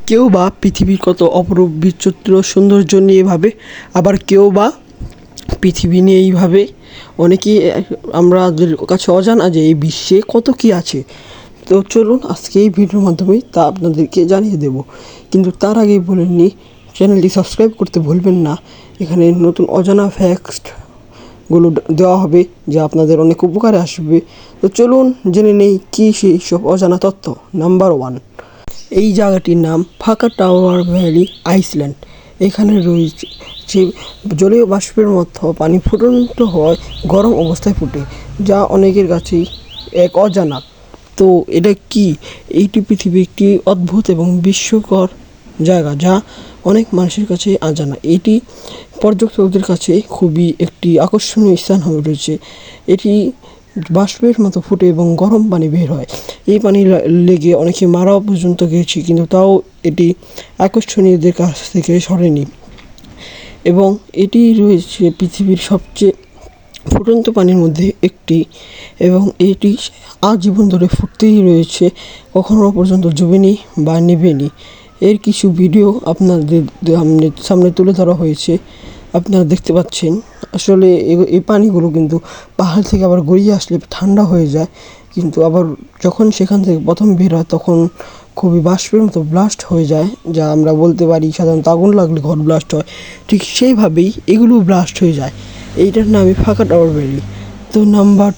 কেউ বা পৃথিবীর কত অপরূপ বিচিত্র সৌন্দর্য নিয়ে ভাবে, আবার কেউ বা পৃথিবী নিয়ে এইভাবে। অনেকেই আমাদের কাছে অজানা যে এই বিশ্বে কত কী আছে। তো চলুন আজকে এই ভিডিওর মাধ্যমে তা আপনাদেরকে জানিয়ে দেব। কিন্তু তার আগেই বলে নিই, চ্যানেলটি সাবস্ক্রাইব করতে ভুলবেন না। এখানে নতুন অজানা ফ্যাক্টসগুলো দেওয়া হবে, যা আপনাদের অনেক উপকারে আসবে। তো চলুন জেনে নেই কী সেই সব অজানা তথ্য। নাম্বার 1, এই জায়গাটির নাম ফাকাটাওয়ার ভ্যালি, আইসল্যান্ড। এখানে রয়েছে জলীয় বাষ্পের মতো পানি ফুটন্ত হয়, গরম অবস্থায় ফুটে, যা অনেকের কাছেই এক অজানা। তো এটা কি? এইটি পৃথিবীর একটি অদ্ভুত এবং বিস্ময়কর জায়গা, যা অনেক মানুষের কাছে অজানা। এটি পর্যটকদের কাছে খুবই একটি আকর্ষণীয় স্থান হয়ে রয়েছে। এটি বাষ্পের মতো ফুটে এবং গরম পানি বের হয়। এই পানি লেগে অনেকে মারাও পর্যন্ত গিয়েছে, কিন্তু তাও এটি আকর্ষণীয়দের কাছ থেকে সরেনি। এবং এটি রয়েছে পৃথিবীর সবচেয়ে ফুটন্ত পানির মধ্যে একটি, এবং এটি আজীবন ধরে ফুটতেই রয়েছে, কখনো পর্যন্ত জমেনি বা নেবেনি। এর কিছু ভিডিও আপনাদের সামনে তুলে ধরা হয়েছে, আপনারা দেখতে পাচ্ছেন। আসলে এই পানিগুলো কিন্তু পাহাড় থেকে আবার গড়িয়ে আসলে ঠান্ডা হয়ে যায়, কিন্তু আবার যখন সেখান থেকে প্রথম বের হয় তখন খুবই বাষ্পের মতো ব্লাস্ট হয়ে যায়, যা আমরা বলতে পারি সাধারণত আগুন লাগলে ঘর ব্লাস্ট হয়, ঠিক সেইভাবেই এগুলো ব্লাস্ট হয়ে যায়। এইটার নামই ফাকাটাওয়ার ভ্যালি। তো নাম্বার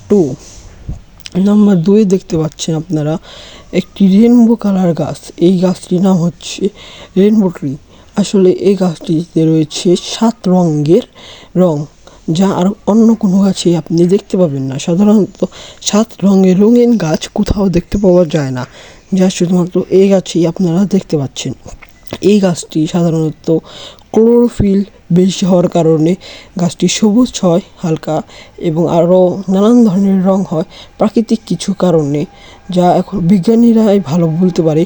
2 দেখতে পাচ্ছেন আপনারা একটি রেনবো কালার গাছ। এই গাছটির নাম হচ্ছে রেনবো ট্রি। আসলে এই গাছটিতে রয়েছে 7 রঙের রং, যা আর অন্য কোনো গাছে আপনি দেখতে পাবেন না। সাধারণত 7 রঙের রঙিন গাছ কোথাও দেখতে পাওয়া যায় না, যা শুধুমাত্র এই গাছেই আপনারা দেখতে পাচ্ছেন। এই গাছটি সাধারণত ক্লোরোফিল বেশি হওয়ার কারণে গাছটি সবুজ হয় হালকা, এবং আরও নানান ধরনের রং হয় প্রাকৃতিক কিছু কারণে, যা এখন বিজ্ঞানীরাই ভালো বলতে পারে,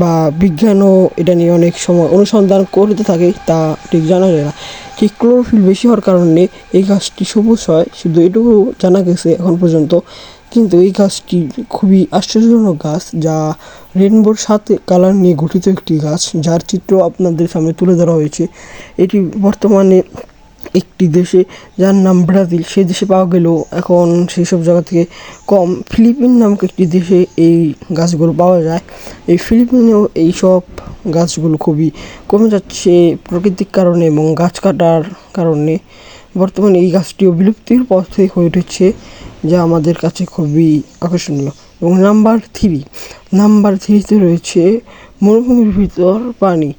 বা বিজ্ঞানও এটা নিয়ে অনেক সময় অনুসন্ধান করতে থাকে, তা ঠিক জানা যায় না। ঠিক ক্লোরোফিল বেশি হওয়ার কারণে এই গাছটি সবুজ হয়, শুধু এটুকু জানা গেছে এখন পর্যন্ত। কিন্তু এই গাছটি খুবই আশ্চর্যজনক গাছ, যা রেনবোর সাথে কালার নিয়ে গঠিত একটি গাছ, যার চিত্র আপনাদের সামনে তুলে ধরা হয়েছে। এটি বর্তমানে একটি দেশে, যার নাম ব্রাজিল, সেই দেশে পাওয়া গেলেও এখন সেই সব জায়গা থেকে কম ফিলিপিন নামক একটি দেশে এই গাছগুলো পাওয়া যায়। এই ফিলিপিনেও এই সব গাছগুলো খুবই কমে যাচ্ছে প্রাকৃতিক কারণে এবং গাছ কাটার কারণে। বর্তমানে এই গাছটিও বিলুপ্তির পথে হয়ে উঠেছে, যা আমাদের কাছে খুবই আকর্ষণীয়। এবং নাম্বার 3তে রয়েছে মরুভূমির ভিতর পানি,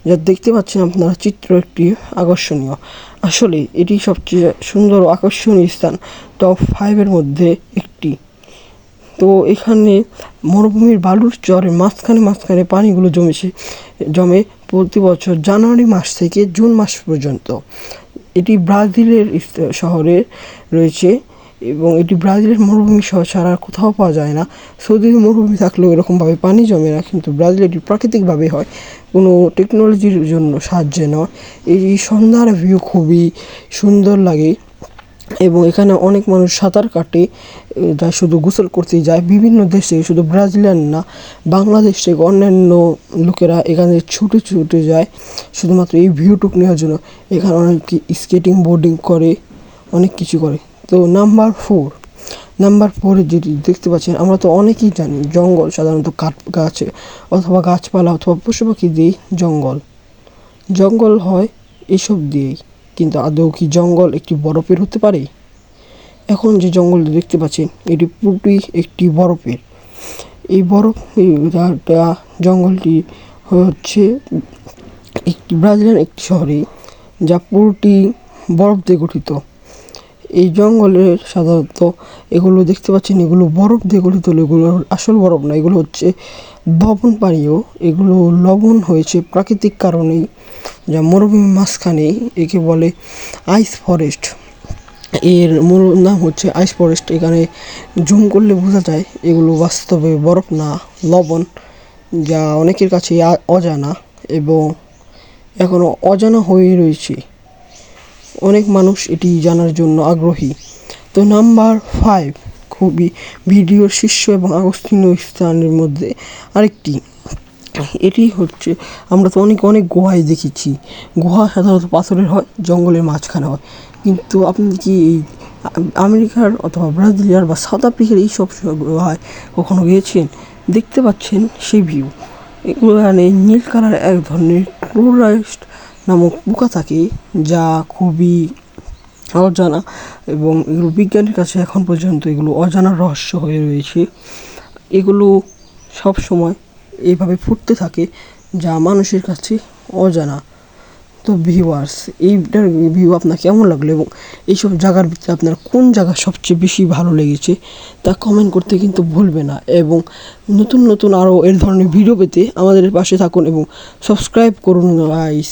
যা দেখতে পাচ্ছেন আপনারা চিত্র, একটি আকর্ষণীয়। আসলে এটি সবচেয়ে সুন্দর ও আকর্ষণীয় স্থান, টপ 5-এর মধ্যে একটি। তো এখানে মরুভূমির বালুর চরের মাঝখানে পানিগুলো জমে প্রতি বছর জানুয়ারি মাস থেকে জুন মাস পর্যন্ত। এটি ব্রাজিলের শহরে রয়েছে, এবং এটি ব্রাজিলের মরুভূমি সহ ছাড়া কোথাও পাওয়া যায় না। সৌদির মরুভূমি থাকলেও এরকমভাবে পানি জমে না, কিন্তু ব্রাজিলে এটি প্রাকৃতিকভাবে হয়, কোনো টেকনোলজির জন্য সাহায্যে নয়। এই সন্ধ্যার ভিউ খুবই সুন্দর লাগে, এবং এখানে অনেক মানুষ সাঁতার কাটে, যা শুধু গোসল করতেই যায়। বিভিন্ন দেশ থেকে, শুধু ব্রাজিলিয়ান না, বাংলাদেশ থেকে অন্যান্য লোকেরা এখানে ছুটে যায় শুধুমাত্র এই ভিউটুক নেওয়ার জন্য। এখানে অনেকে স্কেটিং বোর্ডিং করে, অনেক কিছু করে। তো নাম্বার 4 যেটি দেখতে পাচ্ছেন, আমরা তো অনেকেই জানি জঙ্গল সাধারণত গাছে অথবা গাছপালা অথবা পশু পাখি দিয়ে জঙ্গল হয় এসব দিয়েই। কিন্তু আদৌ কি জঙ্গল একটি বরফের হতে পারে? এখন যে জঙ্গলটি দেখতে পাচ্ছেন, এটি পুরোটি একটি বরফের। এই জঙ্গলটি হচ্ছে একটি ব্রাজিলিয়ান একটি শহরে, যা পুরোটি বরফ দিয়ে গঠিত। এই জঙ্গলের সাধারণত এগুলো দেখতে পাচ্ছেন, এগুলো বরফ দিয়ে গঠিত, এগুলো আসল বরফ না, এগুলো হচ্ছে লবণ পানীয়। এগুলো লবণ হয়েছে প্রাকৃতিক কারণেই, যা মরুভূমির মাঝখানে। একে বলে আইস ফরেস্ট। এর মূল নাম হচ্ছে আইস ফরেস্ট। এখানে জুম করলে বোঝা যায় এগুলো বাস্তবে বরফ না, লবণ, যা অনেকের কাছে অজানা, এবং এখনও অজানা হয়ে রয়েছে। অনেক মানুষ এটি জানার জন্য আগ্রহী। তো নাম্বার 5, খুবই ভিডিওর শীর্ষ এবং আকর্ষণীয় স্থানের মধ্যে আরেকটি, এটি হচ্ছে, আমরা তো অনেক অনেক গুহায় দেখেছি, গুহা সাধারণত পাথরের হয়, জঙ্গলের মাঝখানে হয়, কিন্তু আপনি কি এই আমেরিকার অথবা ব্রাজিলিয়ার বা সাউথ আফ্রিকার এইসব গুহায় কখনো গিয়েছেন? দেখতে পাচ্ছেন সেই ভিউ। এখানে নীল কালার এক ধরনের ক্লোরাইস্ট নামক পোকা থাকে, যা খুবই অজানা, এবং এগুলো বিজ্ঞানীর কাছে এখন পর্যন্ত এগুলো অজানা রহস্য হয়ে রয়েছে। এগুলো সব সময় এইভাবে ফুটতে থাকে, যা মানুষের কাছে অজানা। তো ভিউয়ার্স, এইটার ভিউ আপনার কেমন লাগলো, এবং এইসব জায়গার ভিতরে আপনার কোন জায়গা সবচেয়ে বেশি ভালো লেগেছে তা কমেন্ট করতে কিন্তু ভুলবে না। এবং নতুন নতুন আরও এর ধরনের ভিডিও পেতে আমাদের পাশে থাকুন এবং সাবস্ক্রাইব করুন গাইস।